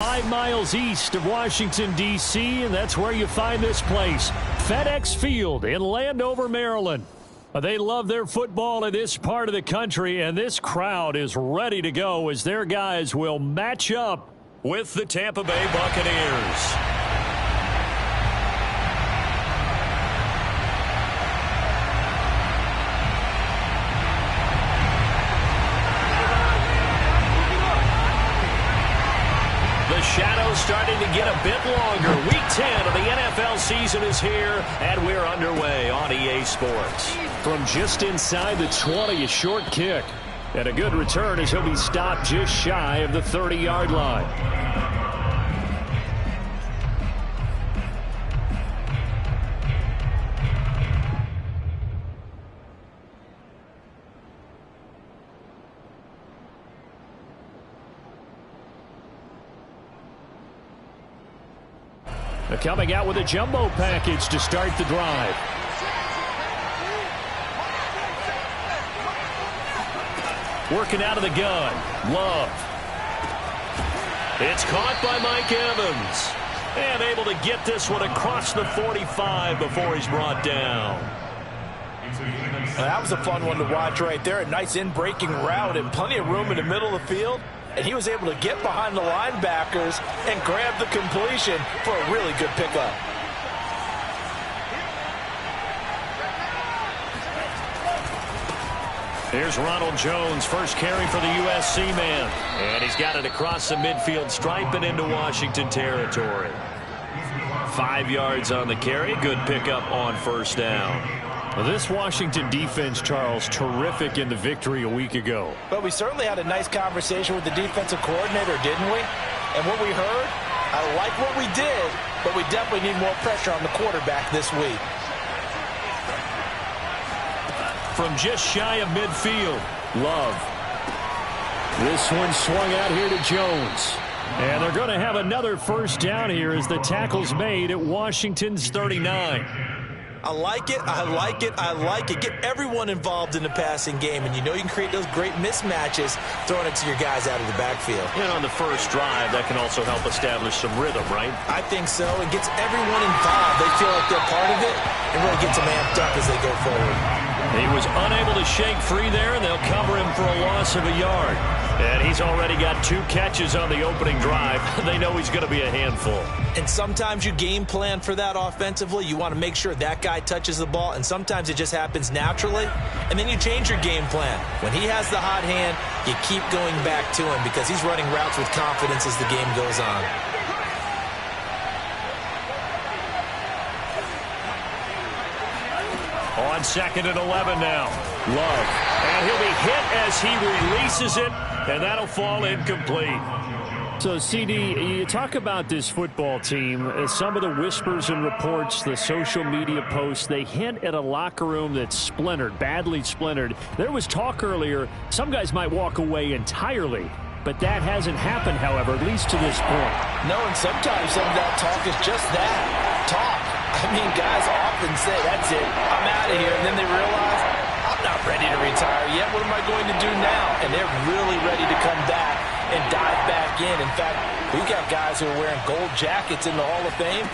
5 miles east of Washington, D.C., and that's where you find this place, FedEx Field in Landover, Maryland. They love their football in this part of the country, and this crowd is ready to go as their guys will match up with the Tampa Bay Buccaneers. The shadow's starting to get a bit longer. Week 10 of the NFL season is here, and we're underway on EA Sports. From just inside the 20, a short kick. And a good return as he'll be stopped just shy of the 30-yard line. They're coming out with a jumbo package to start the drive. Working out of the gun. Love. It's caught by Mike Evans. And able to get this one across the 45 before he's brought down. That was a fun one to watch right there. A nice in-breaking route and plenty of room in the middle of the field. And he was able to get behind the linebackers and grab the completion for a really good pickup. Here's Ronald Jones, first carry for the USC man. And he's got it across the midfield stripe and into Washington territory. 5 yards on the carry. Good pickup on first down. Well, this Washington defense, Charles, terrific in the victory a week ago. But we certainly had a nice conversation with the defensive coordinator, didn't we? And what we heard, I like what we did, but we definitely need more pressure on the quarterback this week. From just shy of midfield, Love. This one swung out here to Jones. And they're going to have another first down here as the tackle's made at Washington's 39. I like it, I like it, I like it. Get everyone involved in the passing game, and you know you can create those great mismatches throwing it to your guys out of the backfield. And on the first drive, that can also help establish some rhythm, right? I think so. It gets everyone involved. They feel like they're part of it and really gets them amped up as they go forward. He was unable to shake free there, and they'll cover him for a loss of a yard. And he's already got 2 catches on the opening drive. They know he's going to be a handful. And sometimes you game plan for that offensively. You want to make sure that guy touches the ball, and sometimes it just happens naturally. And then you change your game plan. When he has the hot hand, you keep going back to him because he's running routes with confidence as the game goes on. On 2nd and 11 now. Love. And he'll be hit as he releases it, and that'll fall incomplete. So, CD, you talk about this football team. Some of the whispers and reports, the social media posts, they hint at a locker room that's splintered, badly splintered. There was talk earlier, some guys might walk away entirely. But that hasn't happened, however, at least to this point. No, and sometimes some of that talk is just that, talk. I mean, guys often say, that's it, I'm out of here. And then they realize, I'm not ready to retire yet. What am I going to do now? And they're really ready to come back and dive back in. In fact, we've got guys who are wearing gold jackets in the Hall of Fame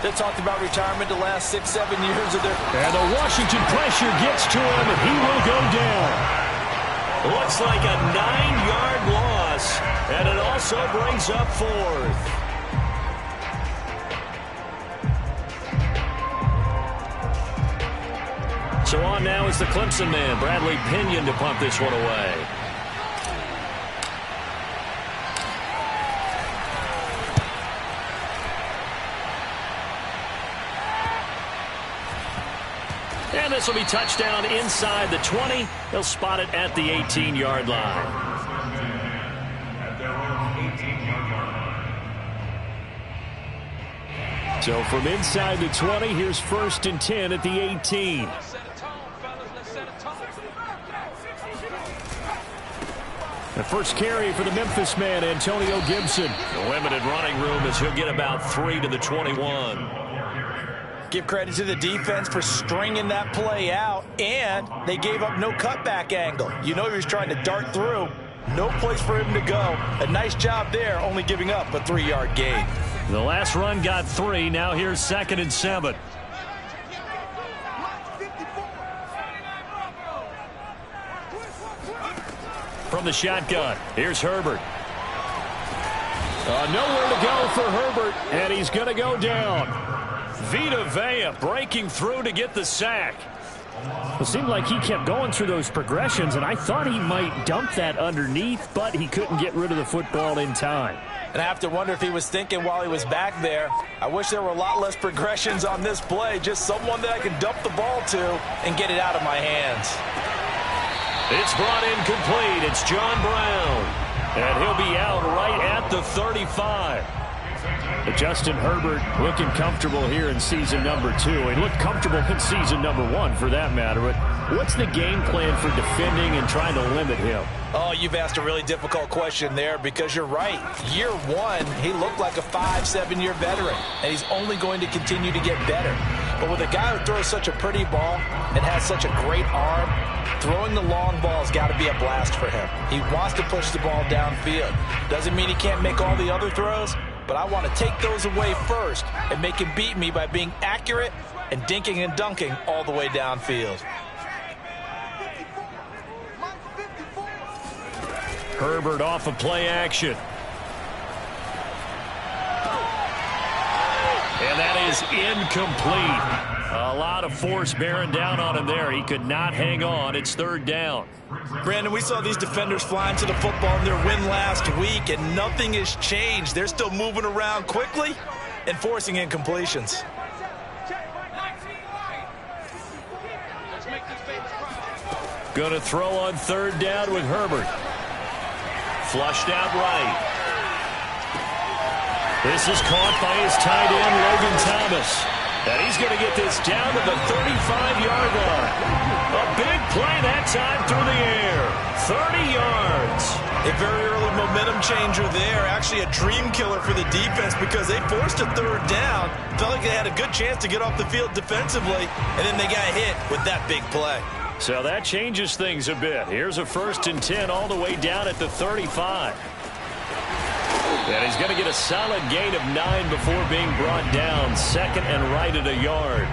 that talked about retirement the last 6-7 years of their... And the Washington pressure gets to him, and he will go down. Looks like a 9-yard loss, and it also brings up 4th. So on now is the Clemson man, Bradley Pinion, to pump this one away. And this will be touchdown inside the 20. They'll spot it at the 18-yard line. So from inside the 20, here's 1st and 10 at the 18. The first carry for the Memphis man, Antonio Gibson. The limited running room as he'll get about 3 to the 21. Give credit to the defense for stringing that play out, and they gave up no cutback angle. You know he was trying to dart through, No place for him to go. A nice job there, only giving up a 3-yard gain. The last run got 3. Now here's 2nd and 7. From the shotgun, here's Herbert. Nowhere to go for Herbert, and he's going to go down. Vita Vea breaking through to get the sack. It seemed like he kept going through those progressions, and I thought he might dump that underneath, but he couldn't get rid of the football in time. And I have to wonder if he was thinking while he was back there, I wish there were a lot less progressions on this play, just someone that I can dump the ball to and get it out of my hands. It's brought in complete. It's John Brown. And he'll be out right at the 35. But Justin Herbert looking comfortable here in season number 2. He looked comfortable in season number 1 for that matter. But what's the game plan for defending and trying to limit him? Oh, you've asked a really difficult question there because you're right. Year 1, he looked like a 5-7-year veteran, and he's only going to continue to get better. But with a guy who throws such a pretty ball and has such a great arm, throwing the long ball's got to be a blast for him. He wants to push the ball downfield. Doesn't mean he can't make all the other throws, but I want to take those away first and make him beat me by being accurate and dinking and dunking all the way downfield. Herbert off of play action. And that is incomplete. A lot of force bearing down on him there. He could not hang on. It's 3rd down. Brandon, we saw these defenders flying to the football in their win last week, and nothing has changed. They're still moving around quickly and forcing incompletions. Going to throw on 3rd down with Herbert. Flushed out right. This is caught by his tight end, Logan Thomas. And he's going to get this down to the 35-yard line. A big play that time through the air. 30 yards. A very early momentum changer there. Actually a dream killer for the defense because they forced a 3rd down. Felt like they had a good chance to get off the field defensively, and then they got hit with that big play. So that changes things a bit. Here's a 1st and 10 all the way down at the 35. And he's going to get a solid gain of 9 before being brought down. 2nd and right at a yard.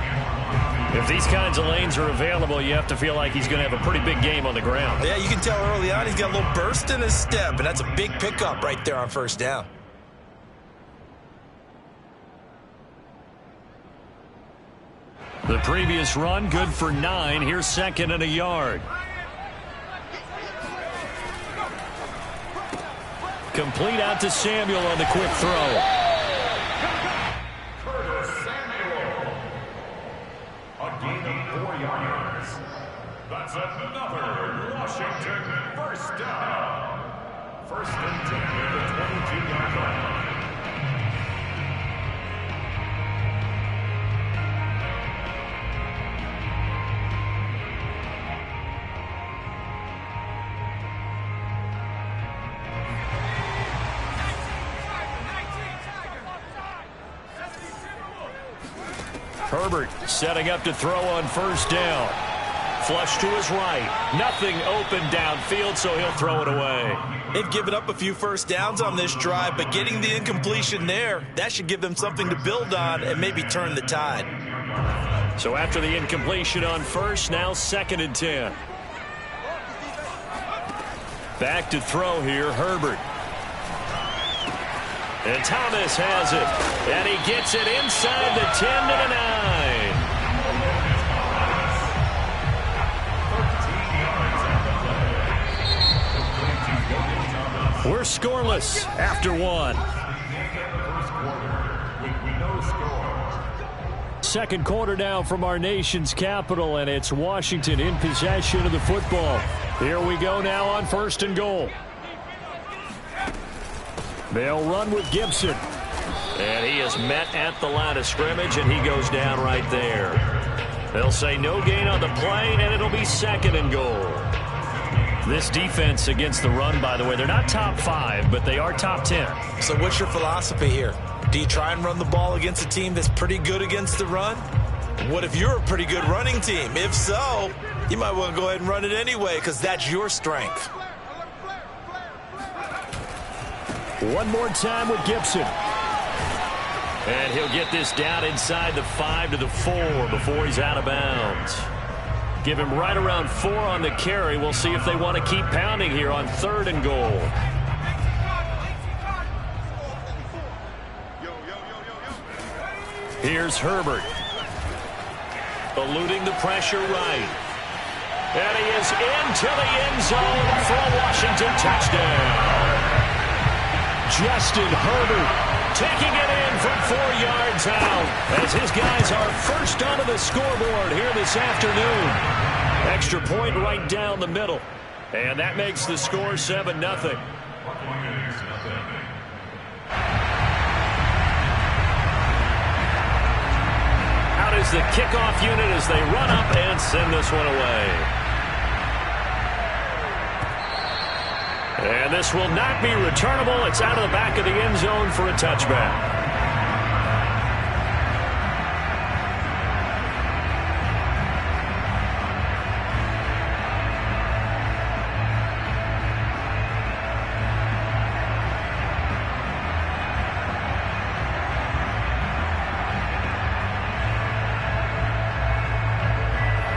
If these kinds of lanes are available, you have to feel like he's going to have a pretty big game on the ground. Yeah, you can tell early on he's got a little burst in his step, and that's a big pickup right there on 1st down. The previous run, good for 9. Here's 2nd and a yard. Complete out to Samuel on the quick throw. Curtis Samuel. A gain of 4 yards. That's another Washington 1st down. 1st and 10 at the 22-yard line. Herbert setting up to throw on 1st down. Flush to his right. Nothing open downfield, so he'll throw it away. They've given up a few 1st downs on this drive, but getting the incompletion there, that should give them something to build on and maybe turn the tide. So after the incompletion on 1st, now 2nd and 10. Back to throw here, Herbert. And Thomas has it. And he gets it inside the 10 to the 9. We're scoreless after 1. 2nd quarter now from our nation's capital, and it's Washington in possession of the football. Here we go now on 1st and goal. They'll run with Gibson. And he is met at the line of scrimmage, and he goes down right there. They'll say no gain on the play, and it'll be 2nd and goal. This defense against the run, by the way, they're not top 5, but they are top 10. So what's your philosophy here? Do you try and run the ball against a team that's pretty good against the run? What if you're a pretty good running team? If so, you might want to go ahead and run it anyway because that's your strength. One more time with Gibson. And he'll get this down inside the 5 to the 4 before he's out of bounds. Give him right around 4 on the carry. We'll see if they want to keep pounding here on 3rd and goal. Here's Herbert. Eluding the pressure right. And he is into the end zone for a Washington touchdown. Justin Herbert taking it in from 4 yards out as his guys are first onto the scoreboard here this afternoon. Extra point right down the middle. And that makes the score 7-0. Out is the kickoff unit as they run up and send this one away. And this will not be returnable. It's out of the back of the end zone for a touchback.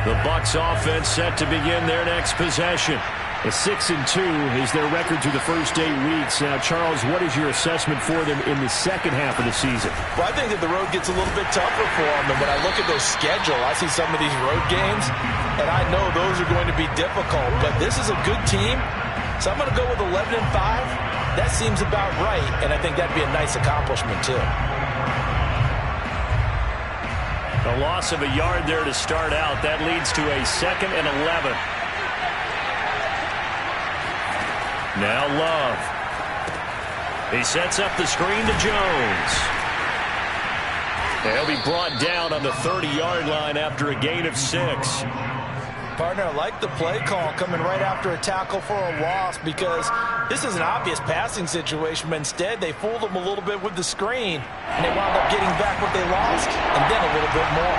The Bucs offense set to begin their next possession. A 6-2 is their record through the first 8 weeks. Now, Charles, what is your assessment for them in the second half of the season? Well, I think that the road gets a little bit tougher for them. And when I look at their schedule, I see some of these road games, and I know those are going to be difficult. But this is a good team, so I'm going to go with 11-5. That seems about right, and I think that'd be a nice accomplishment, too. A loss of a yard there to start out. That leads to a 2nd and 11. Now Love. He sets up the screen to Jones. He'll be brought down on the 30-yard line after a gain of 6. Partner, I like the play call coming right after a tackle for a loss because this is an obvious passing situation, but instead they fooled them a little bit with the screen, and they wound up getting back what they lost and then a little bit more.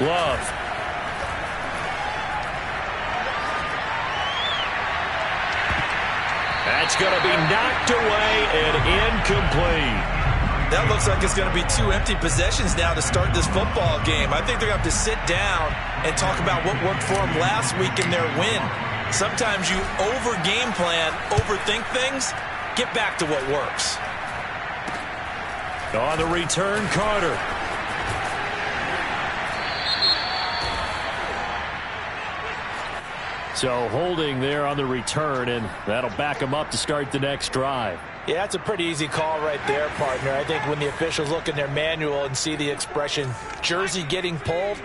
Love. That's going to be knocked away and incomplete. That looks like it's going to be 2 empty possessions now to start this football game. I think they're going to have to sit down and talk about what worked for them last week in their win. Sometimes you over-game plan, overthink things, get back to what works. On the return, Carter. So holding there on the return, and that'll back them up to start the next drive. Yeah, that's a pretty easy call right there, partner. I think when the officials look in their manual and see the expression jersey getting pulled,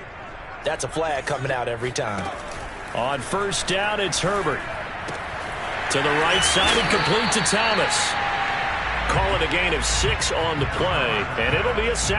that's a flag coming out every time. On first down, it's Herbert. To the right side and complete to Thomas. Call it a gain of 6 on the play, and it'll be a second.